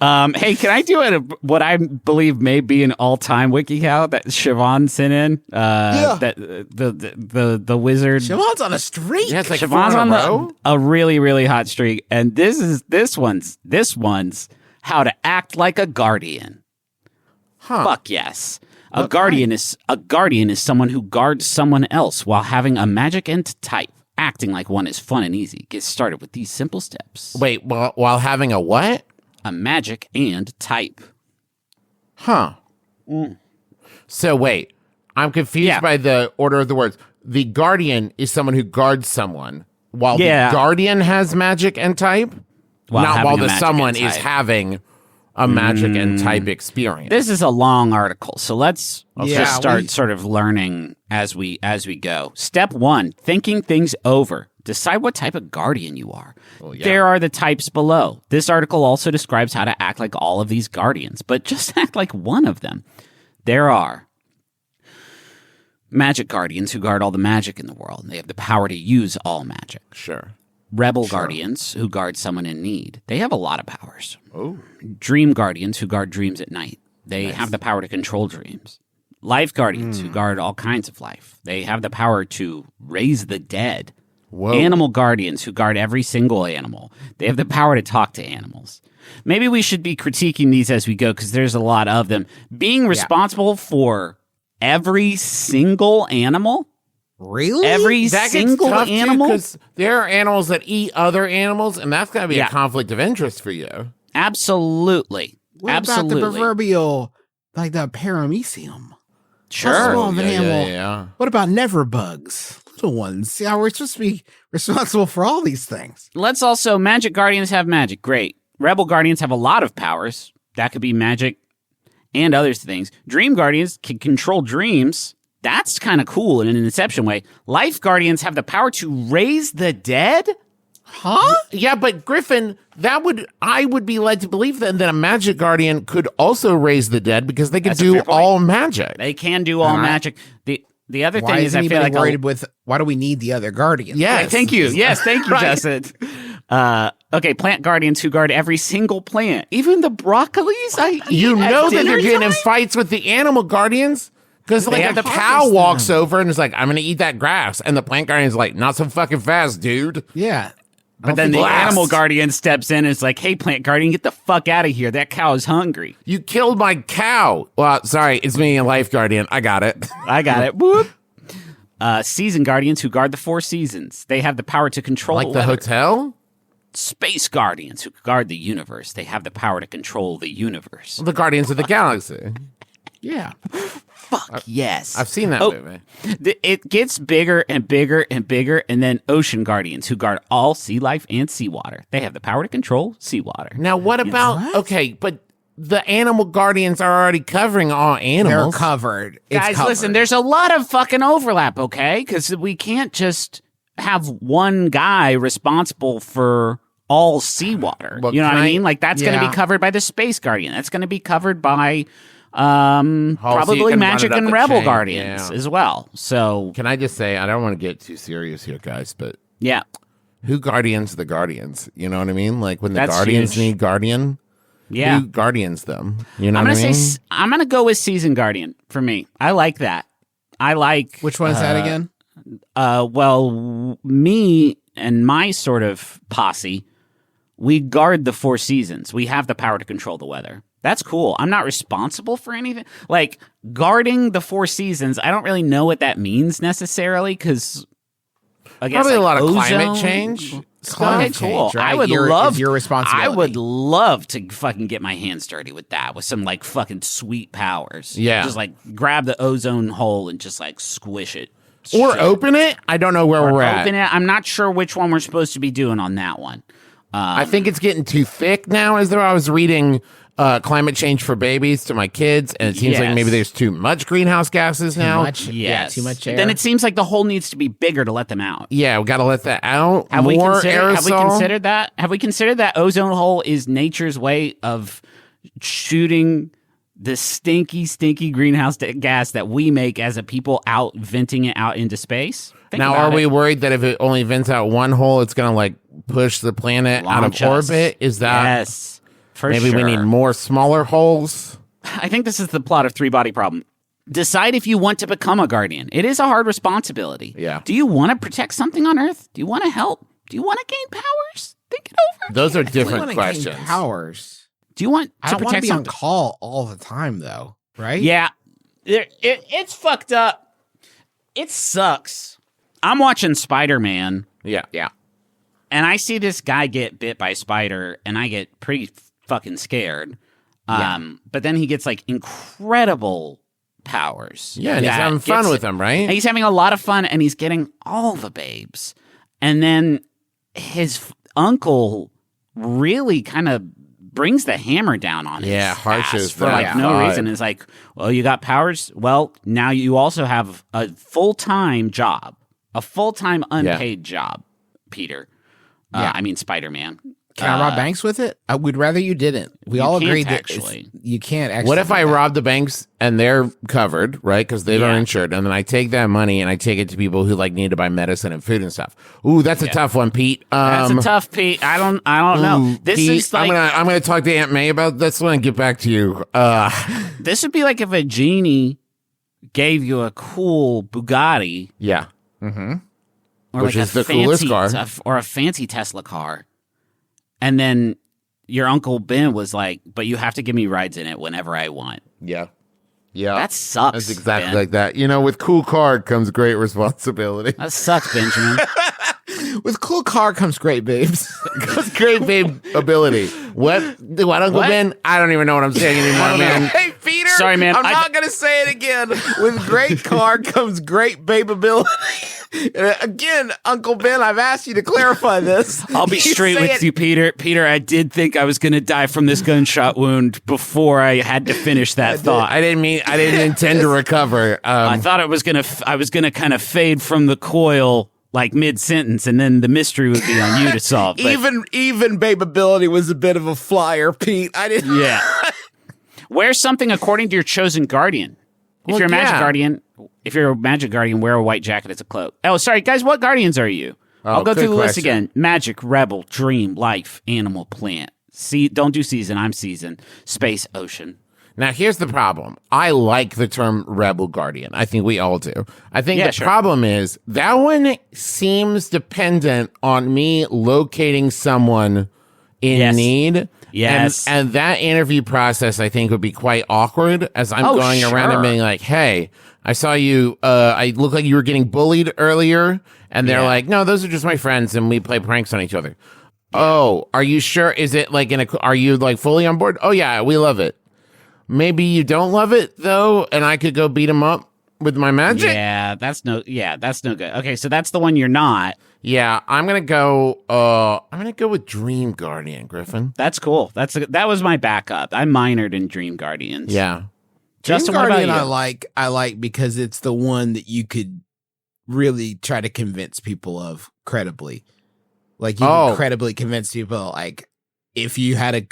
Hey, can I do what I believe may be an all-time WikiHow that Siobhan sent in? That the wizard. Siobhan's on a streak. Yeah, it's like Siobhan's 4 in a on row. a really, really hot streak, and this one's how to act like a guardian. Huh. Fuck yes. A guardian is someone who guards someone else while having a magic and type. Acting like one is fun and easy. Get started with these simple steps. Wait, while having a what? A magic and type. Huh. So wait, I'm confused by the order of the words. The guardian is someone who guards someone, while the guardian has magic and type. Not while the someone is having a magic and type experience. This is a long article, so let's just start sort of learning as we go. Step 1, thinking things over. Decide what type of guardian you are. Well, there are the types below. This article also describes how to act like all of these guardians, but just act like one of them. There are magic guardians who guard all the magic in the world. They have the power to use all magic. Sure. Rebel guardians who guard someone in need. They have a lot of powers. Oh. Dream guardians who guard dreams at night. They have the power to control dreams. Life guardians who guard all kinds of life. They have the power to raise the dead. Whoa. Animal guardians who guard every single animal. They have the power to talk to animals. Maybe we should be critiquing these as we go because there's a lot of them. Being responsible for every single animal? Really? Every That single gets tough animal? because there are animals that eat other animals, and that's got to be a conflict of interest for you. Absolutely. What Absolutely. about the proverbial, like the paramecium? Sure. How small of an animal? Yeah. What about never bugs? Little ones. Yeah, we're supposed to be responsible for all these things. Let's also, magic guardians have magic. Great. Rebel guardians have a lot of powers. That could be magic and other things. Dream guardians can control dreams. That's kind of cool in an Inception way. Life guardians have the power to raise the dead? Huh? Yeah, but Griffin, I would be led to believe that a magic guardian could also raise the dead because they could do all magic. They can do all magic. The other thing is, I feel like worried with why do we need the other guardians? Yes. Thank you. Yes, thank you, Justin. Okay, plant guardians who guard every single plant, even the broccolis. You know that they're getting in fights with the animal guardians because like the cow walks over and is like, "I'm going to eat that grass," and the plant guardian's like, "Not so fucking fast, dude." Yeah. But then the animal guardian steps in and is like, "Hey, plant guardian, get the fuck out of here. That cow is hungry." You killed my cow. Well, sorry, it's me, a life guardian. I got it. I got it. Whoop. Season guardians who guard the 4 seasons. They have the power to control Like the hotel? Space guardians who guard the universe. They have the power to control the universe. The Guardians of the Galaxy. Yeah. Fuck yes. I've seen that movie. It gets bigger and bigger and bigger, and then ocean guardians who guard all sea life and seawater. They have the power to control seawater. Now, what about... Okay, but the animal guardians are already covering all animals. They're covered. Guys, listen, there's a lot of fucking overlap, okay? Because we can't just have one guy responsible for all seawater. Well, you know what I mean? Like, that's going to be covered by the Space Guardian. That's going to be covered by probably Magic and Rebel Guardians as well. So, can I just say, I don't want to get too serious here, guys, but yeah, who guardians the Guardians? You know what I mean? Like, when the Guardians need Guardian... Yeah. Who guardians them? You know I'm what gonna I mean? say I'm gonna go with Season Guardian for me. I like that. I like Which one is that again? Well, me and my sort of posse, we guard the 4 seasons. We have the power to control the weather. That's cool. I'm not responsible for anything. Like guarding the 4 seasons, I don't really know what that means necessarily because I guess probably a lot of ozone, climate change. Climate cool. change, right? I would love your responsibility. I would love to fucking get my hands dirty with that, with some like fucking sweet powers. Yeah, just like grab the ozone hole and just like squish it, or open it. I don't know where we're at. Open it. I'm not sure which one we're supposed to be doing on that one. I think it's getting too thick now. As though I was reading Climate Change for Babies to my kids, and it seems like maybe there's too much greenhouse gases now. Yes. Too much air. Then it seems like the hole needs to be bigger to let them out. Yeah, we got to let that out. Have we aerosol. considered that? Have we considered that ozone hole is nature's way of shooting the stinky, stinky greenhouse gas that we make as a people out, venting it out into space? Now, are we worried that if it only vents out one hole, it's going to like push the planet out of orbit? Is that... Yes. Maybe we need more smaller holes. I think this is the plot of Three Body Problem. Decide if you want to become a guardian. It is a hard responsibility. Yeah. Do you want to protect something on Earth? Do you want to help? Do you want to gain powers? Think it over. Those are different questions. Powers. Do you want to I don't want to protect be on something? call all the time, though. Right? Yeah. It's fucked up. It sucks. I'm watching Spider-Man. Yeah. And I see this guy get bit by a spider, and I get pretty fucking scared. But then he gets like incredible powers. Yeah, and he's having fun with them, right? And he's having a lot of fun, and he's getting all the babes. And then his uncle really kind of brings the hammer down on him. Yeah, harshes for like no reason. It's like, well, you got powers. Well, now you also have a full-time job, a full-time unpaid job, Peter. I mean, Spider-Man. Can I rob banks with it? We'd rather you didn't. We all agreed that you can't actually. What if I rob the banks and they're covered, right? Because they are insured, and then I take that money and I take it to people who like need to buy medicine and food and stuff. Ooh, that's a tough one, Pete. That's a tough, Pete. I don't know. This Pete, is like I'm gonna talk to Aunt May about this one and get back to you. This would be like if a genie gave you a cool Bugatti. Yeah. Or which like is the coolest car. Or a fancy Tesla car. And then your Uncle Ben was like, but you have to give me rides in it whenever I want. Yeah. That sucks. That's exactly Ben. like that. You know, with cool car comes great responsibility. That sucks, Benjamin. With cool car comes great babes. Comes great babe ability. What, Uncle Ben? I don't even know what I'm saying anymore, man. Hey, Peter. Sorry, man. I'm not going to say it again. With great car comes great babe ability. Again, Uncle Ben, I've asked you to clarify this. I'll be straight with you, Peter. Peter, I did think I was going to die from this gunshot wound before I had to finish that thought. I didn't intend to recover. I thought I was going to kind of fade from the coil like mid-sentence, and then the mystery would be on you to solve. But even babe ability was a bit of a flyer, Pete. I didn't. Yeah. Wear something according to your chosen guardian. If you're a magic guardian, wear a white jacket as a cloak. Oh, sorry, guys. What guardians are you? I'll go through the list again. Magic, rebel, dream, life, animal, plant. Don't do season. I'm season. Space, ocean. Now, here's the problem. I like the term rebel guardian. I think we all do. I think the problem is that one seems dependent on me locating someone in need. Yes. And that interview process, I think, would be quite awkward as I'm going around and being like, hey, I saw you, I look like you were getting bullied earlier. And they're like, no, those are just my friends and we play pranks on each other. Yeah. Oh, are you sure? Is it like are you like fully on board? Oh yeah, we love it. Maybe you don't love it though, and I could go beat him up with my magic. Yeah, that's no good. Okay, so that's the one you're not. Yeah, I'm gonna go with Dream Guardian, Griffin. That's cool. That was my backup. I minored in Dream Guardians. Yeah, Justin, Dream Guardian, I like because it's the one that you could really try to convince people of credibly. Like you can credibly convince people, like if you had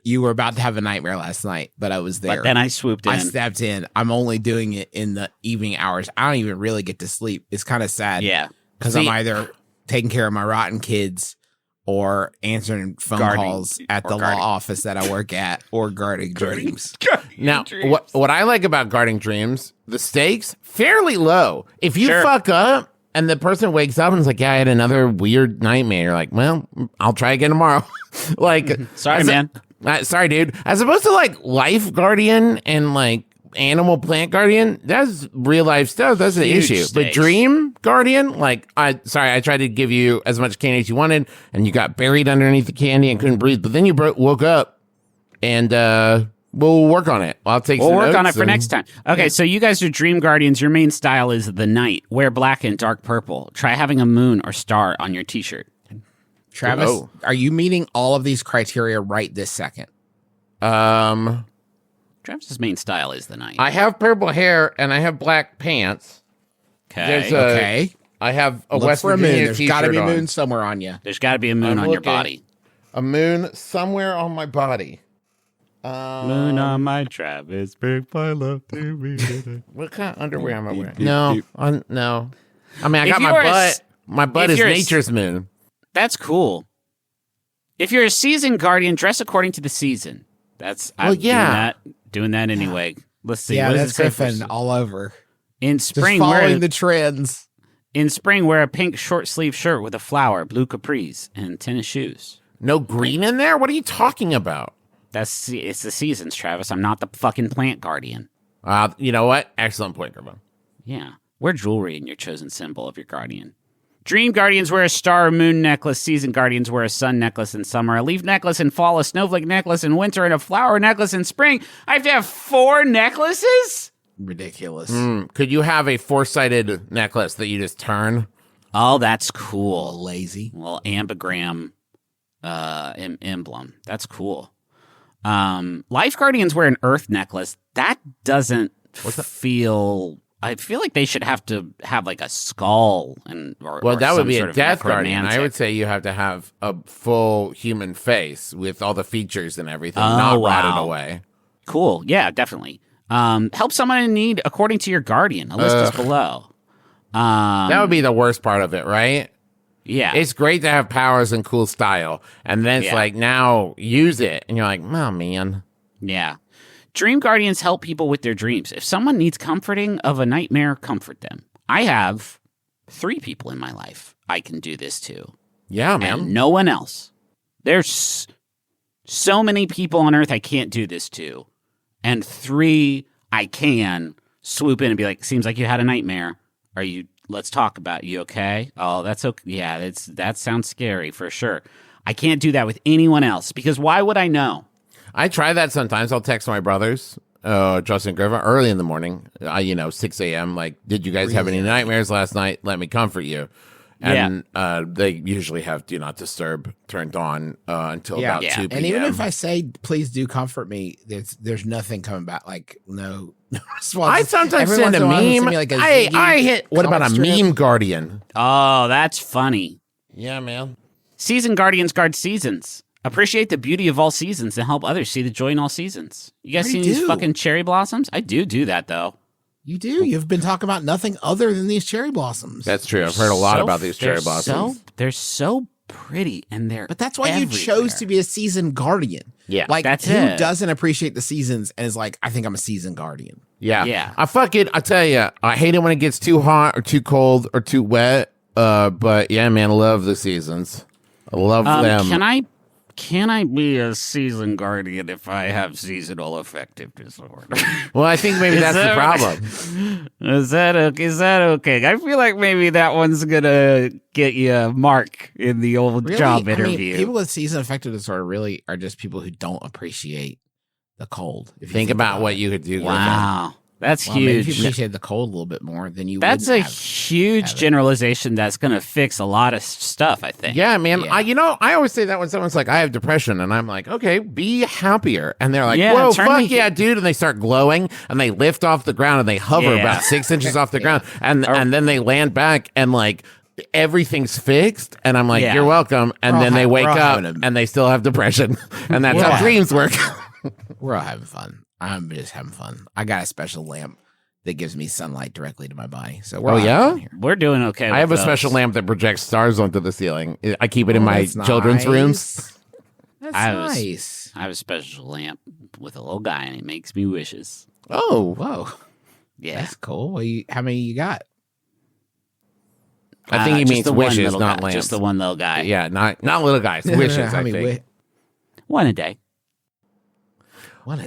you were about to have a nightmare last night, but I was there. But then I swooped in. I stepped in. I'm only doing it in the evening hours. I don't even really get to sleep. It's kind of sad. Yeah. Because I'm either taking care of my rotten kids or answering phone calls at the law office that I work at or guarding dreams. Now, what I like about guarding dreams, the stakes, fairly low. If you fuck up, and the person wakes up and is like, yeah, I had another weird nightmare. You're like, well, I'll try again tomorrow. Like, sorry, man. Sorry, dude. As opposed to like life guardian and like animal plant guardian, that's real life stuff. That's the issue. Stakes. But dream guardian, like, I tried to give you as much candy as you wanted and you got buried underneath the candy and couldn't breathe. But then you woke up and, we'll work on it. We'll work on it for next time. Okay, so you guys are Dream Guardians. Your main style is the night. Wear black and dark purple. Try having a moon or star on your t-shirt. Travis, are you meeting all of these criteria right this second? Travis's main style is the night. I have purple hair and I have black pants. Okay. I have a Look West for a Virginia moon. There's got to be a on. moon somewhere on you. There's got to be a moon on your body. A moon somewhere on my body. Moon on my Travis, big my love to me. What kind of underwear am I wearing? No. I mean, I got my butt. My butt is nature's moon. That's cool. If you're a season guardian, dress according to the season. I'm doing that anyway. Let's see. Yeah, what that's Griffin all over. In spring, just following the trends. In spring, wear a pink short sleeve shirt with a flower, blue capris, and tennis shoes. No green in there? What are you talking about? It's the seasons, Travis. I'm not the fucking plant guardian. You know what? Excellent point, Griffin. Yeah. Wear jewelry in your chosen symbol of your guardian. Dream guardians wear a star or moon necklace. Season guardians wear a sun necklace in summer, a leaf necklace in fall, a snowflake necklace in winter, and a flower necklace in spring. I have to have 4 necklaces? Ridiculous. Could you have a 4-sided necklace that you just turn? Oh, that's cool. Lazy. Well, ambigram emblem. That's cool. Life guardians wear an earth necklace. That doesn't feel... I feel like they should have to have like a skull or that would be sort a of death guardian. I would say you have to have a full human face with all the features and everything, not rotted away. Cool. Yeah, definitely. Help someone in need according to your guardian. A list is below. That would be the worst part of it, right? Yeah. It's great to have powers and cool style. And then it's like, now use it. And you're like, oh, man. Yeah. Dream guardians help people with their dreams. If someone needs comforting of a nightmare, comfort them. I have 3 people in my life I can do this to. Yeah, man. And no one else. There's so many people on Earth I can't do this to. And 3 I can swoop in and be like, seems like you had a nightmare. Let's talk about it. You okay? Oh, that's okay. Yeah, that sounds scary for sure. I can't do that with anyone else because why would I know? I try that sometimes. I'll text my brothers, Justin and Griffin, early in the morning, 6 a.m. Like, did you guys have any nightmares last night? Let me comfort you. And they usually have Do Not Disturb turned on until about 2 p.m. And even if I say, please do comfort me, there's nothing coming back. Like, no response. I sometimes send a meme. What about a meme guardian? Oh, that's funny. Yeah, man. Season guardians guard seasons. Appreciate the beauty of all seasons and help others see the joy in all seasons. You guys seen these fucking cherry blossoms? I do that, though. You do. You've been talking about nothing other than these cherry blossoms. That's true. I've heard a lot about these cherry blossoms. They're so pretty, and But that's why you chose to be a season guardian. Yeah. Like, who doesn't appreciate the seasons and is like, I think I'm a season guardian. Yeah. I tell you, I hate it when it gets too hot or too cold or too wet. But yeah, man, I love the seasons. I love them. Can I be a season guardian if I have seasonal affective disorder? Well, I think maybe that's the problem. Is that okay? I feel like maybe that one's gonna get you a mark in the old job interview. People with season affective disorder really are just people who don't appreciate the cold. If you think about what you could do. Wow. That's huge. Maybe if you appreciate the cold a little bit more, then you That's a huge generalization that's going to fix a lot of stuff, I think. Yeah, man. Yeah. I always say that when someone's like, I have depression, and I'm like, okay, be happier. And they're like, whoa, fuck yeah, dude. And they start glowing, and they lift off the ground, and they hover about 6 inches off the ground, and then they land back, and like, everything's fixed. And I'm like, you're welcome. And then they wake up, and they still have depression. And that's how dreams work. We're all having fun. I'm just having fun. I got a special lamp that gives me sunlight directly to my body. So we're here. We're doing okay. I have a special lamp that projects stars onto the ceiling. I keep it in my children's rooms. That's nice. I have a special lamp with a little guy, and it makes me wishes. Oh, whoa. Yeah. That's cool. How many you got? I think he means wishes, not lamps. Just the one little guy. Yeah, not little guys. Wishes, I think. One a day.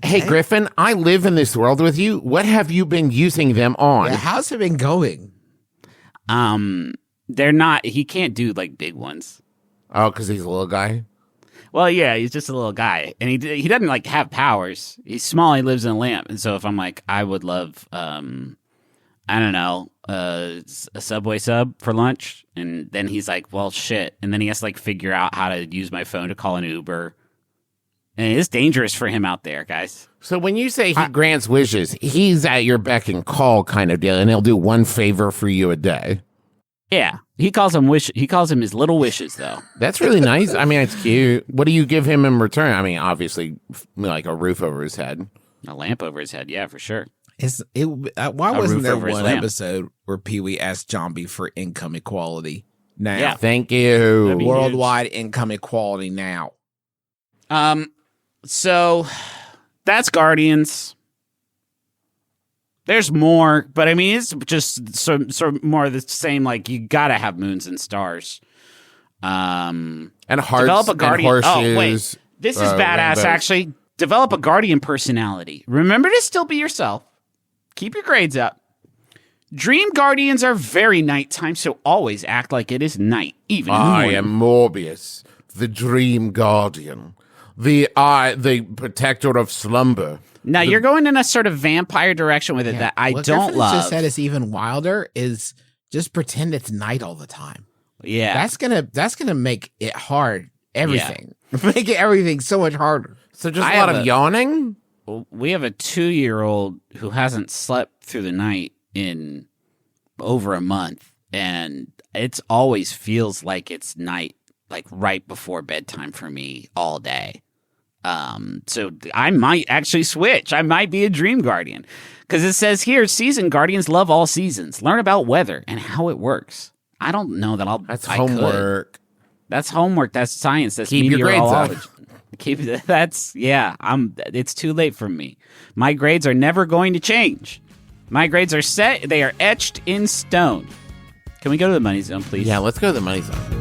Hey, Griffin, I live in this world with you. What have you been using them on? Yeah, how's it been going? They're not, he can't do like big ones. Oh, because he's a little guy? Well, yeah, he's just a little guy. And he doesn't like have powers. He's small, he lives in a lamp. And so if I'm like, I would love, I don't know, a Subway sub for lunch. And then he's like, well, shit. And then he has to like figure out how to use my phone to call an Uber. And it's dangerous for him out there, guys. So when you say he grants wishes, he's at your beck and call kind of deal, and he'll do one favor for you a day. Yeah, he calls them his little wishes, though. That's really nice. I mean, it's cute. What do you give him in return? I mean, obviously, like a roof over his head, a lamp over his head. Yeah, for sure. Why wasn't there one episode where Pee Wee asked Zombie for income equality? Now, thank you. Worldwide income equality now. So that's Guardians. There's more, but I mean, it's just sort of more of the same. Like, you gotta have moons and stars. And hearts develop a Guardian. And horseshoes. Oh, wait. This is badass, actually. Develop a Guardian personality. Remember to still be yourself. Keep your grades up. Dream Guardians are very nighttime, so always act like it is night, even in the morning. I am Morbius, the Dream Guardian, the protector of slumber. Now, you're going in a sort of vampire direction with it that I don't love. What just said is even wilder is just pretend it's night all the time. Yeah. That's gonna make it hard. Everything. Yeah. Make everything so much harder. So just a lot of yawning? We have a 2-year-old who hasn't slept through the night in over a month, and it's always feels like it's night, like right before bedtime for me all day. So I might actually switch. I might be a Dream Guardian, because it says here, season guardians love all seasons. Learn about weather and how it works. I don't know that That's homework. That's homework. That's science. That's keep meteorology. Your grades up. It's too late for me. My grades are never going to change. My grades are set. They are etched in stone. Can we go to the money zone, please? Yeah, let's go to the money zone.